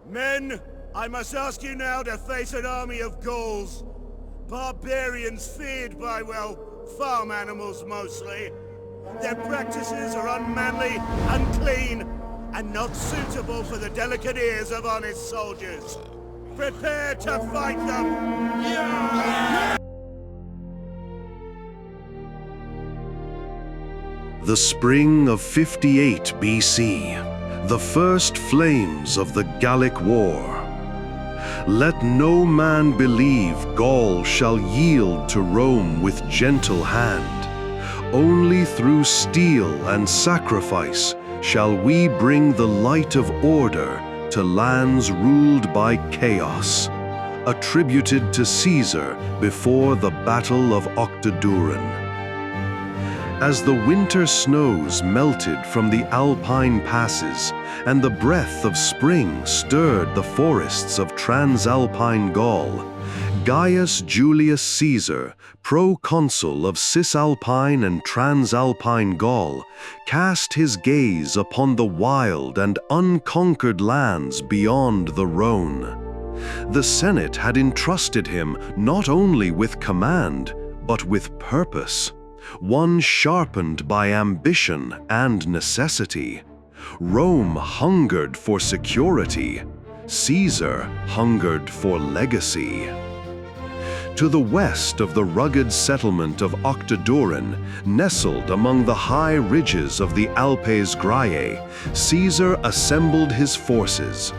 Men, I must ask you now to face an army of Gauls. Barbarians feared by, well, farm animals mostly. Their practices are unmanly, unclean, and not suitable for the delicate ears of honest soldiers. Prepare to fight them! Yeah! The spring of 58 BC, the first flames of the Gallic War. Let no man believe Gaul shall yield to Rome with gentle hand. Only through steel and sacrifice shall we bring the light of order to lands ruled by chaos, attributed to Caesar before the Battle of Octoduron. As the winter snows melted from the Alpine passes and the breath of spring stirred the forests of Transalpine Gaul, Gaius Julius Caesar, proconsul of Cisalpine and Transalpine Gaul, cast his gaze upon the wild and unconquered lands beyond the Rhone. The Senate had entrusted him not only with command, but with purpose, one sharpened by ambition and necessity. Rome hungered for security. Caesar hungered for legacy. To the west of the rugged settlement of Octoduron, nestled among the high ridges of the Alpes Graiae, Caesar assembled his forces.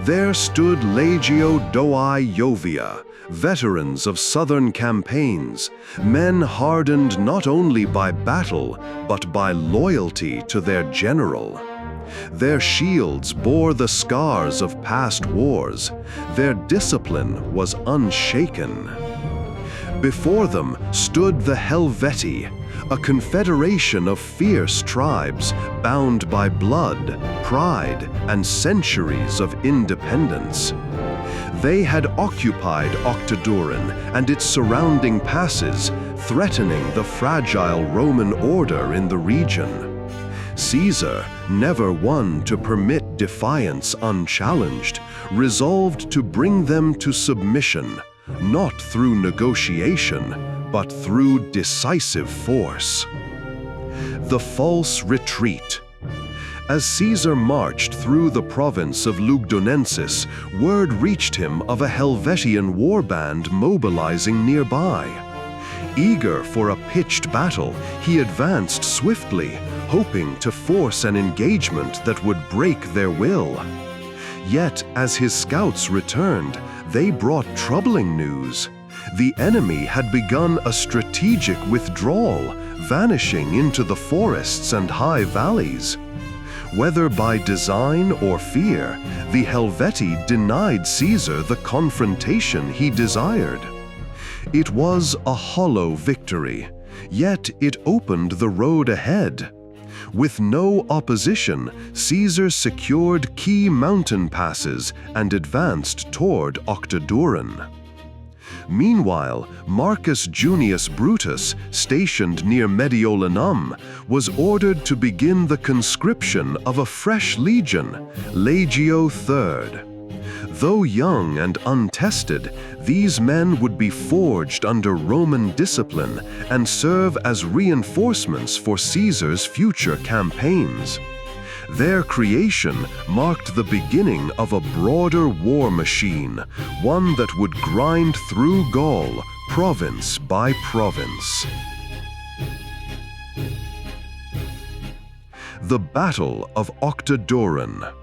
There stood Legio Doi Jovia, veterans of southern campaigns, men hardened not only by battle, but by loyalty to their general. Their shields bore the scars of past wars. Their discipline was unshaken. Before them stood the Helvetii, a confederation of fierce tribes bound by blood, pride, and centuries of independence. They had occupied Octoduron and its surrounding passes, threatening the fragile Roman order in the region. Caesar, never one to permit defiance unchallenged, resolved to bring them to submission, not through negotiation, but through decisive force. The false retreat. As Caesar marched through the province of Lugdunensis, word reached him of a Helvetian warband mobilizing nearby. Eager for a pitched battle, he advanced swiftly, hoping to force an engagement that would break their will. Yet, as his scouts returned, they brought troubling news. The enemy had begun a strategic withdrawal, vanishing into the forests and high valleys. Whether by design or fear, the Helvetii denied Caesar the confrontation he desired. It was a hollow victory, yet it opened the road ahead. With no opposition, Caesar secured key mountain passes and advanced toward Octoduron. Meanwhile, Marcus Junius Brutus, stationed near Mediolanum, was ordered to begin the conscription of a fresh legion, Legio III. Though young and untested, these men would be forged under Roman discipline and serve as reinforcements for Caesar's future campaigns. Their creation marked the beginning of a broader war machine, one that would grind through Gaul, province by province. The Battle of Octoduron.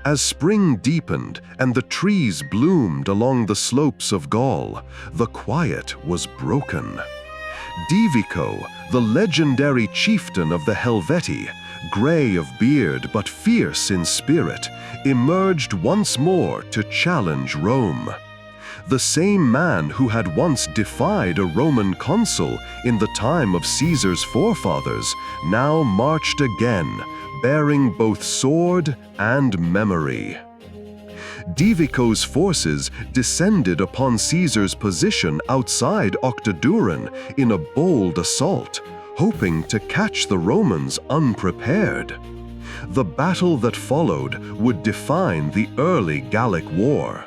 As spring deepened and the trees bloomed along the slopes of Gaul, the quiet was broken. Divico, the legendary chieftain of the Helvetii, gray of beard but fierce in spirit, emerged once more to challenge Rome. The same man who had once defied a Roman consul in the time of Caesar's forefathers now marched again, bearing both sword and memory. Divico's forces descended upon Caesar's position outside Octoduron in a bold assault, hoping to catch the Romans unprepared. The battle that followed would define the early Gallic War.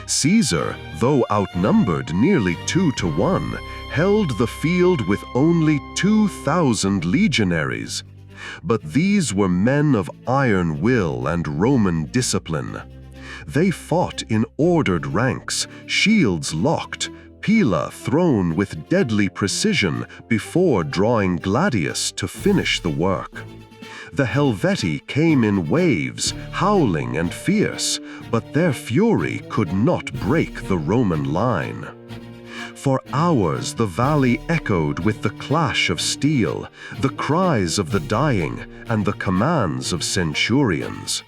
Caesar, though outnumbered nearly 2-1, held the field with only 2,000 legionaries. But these were men of iron will and Roman discipline. They fought in ordered ranks, shields locked, pila thrown with deadly precision before drawing gladius to finish the work. The Helvetii came in waves, howling and fierce, but their fury could not break the Roman line. For hours the valley echoed with the clash of steel, the cries of the dying, and the commands of centurions.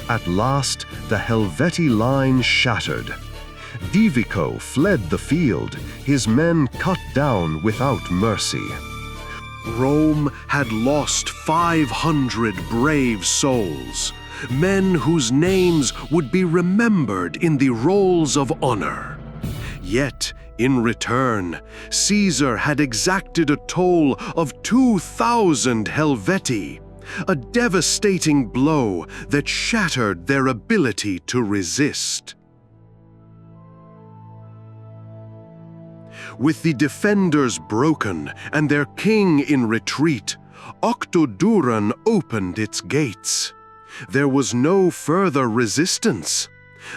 At last, the Helvetii line shattered. Divico fled the field, his men cut down without mercy. Rome had lost 500 brave souls, men whose names would be remembered in the rolls of honor. Yet, in return, Caesar had exacted a toll of 2,000 Helvetii, a devastating blow that shattered their ability to resist. With the defenders broken and their king in retreat, Octoduron opened its gates. There was no further resistance.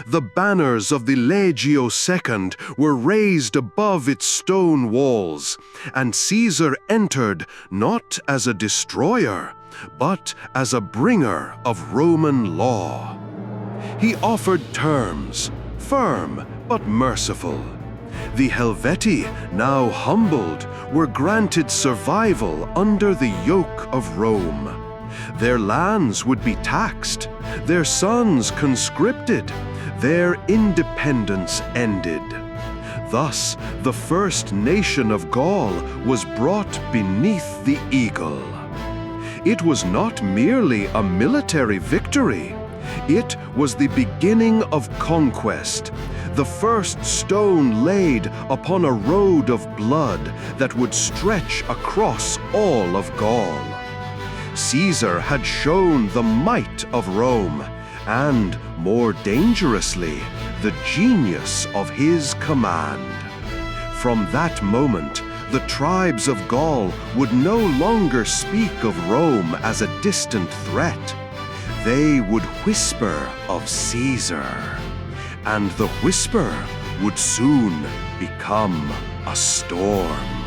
The banners of the Legio II were raised above its stone walls, and Caesar entered not as a destroyer, but as a bringer of Roman law. He offered terms, firm but merciful. The Helvetii, now humbled, were granted survival under the yoke of Rome. Their lands would be taxed, their sons conscripted, their independence ended. Thus, the first nation of Gaul was brought beneath the eagle. It was not merely a military victory. It was the beginning of conquest, the first stone laid upon a road of blood that would stretch across all of Gaul. Caesar had shown the might of Rome, and, more dangerously, the genius of his command. From that moment, the tribes of Gaul would no longer speak of Rome as a distant threat. They would whisper of Caesar, and the whisper would soon become a storm.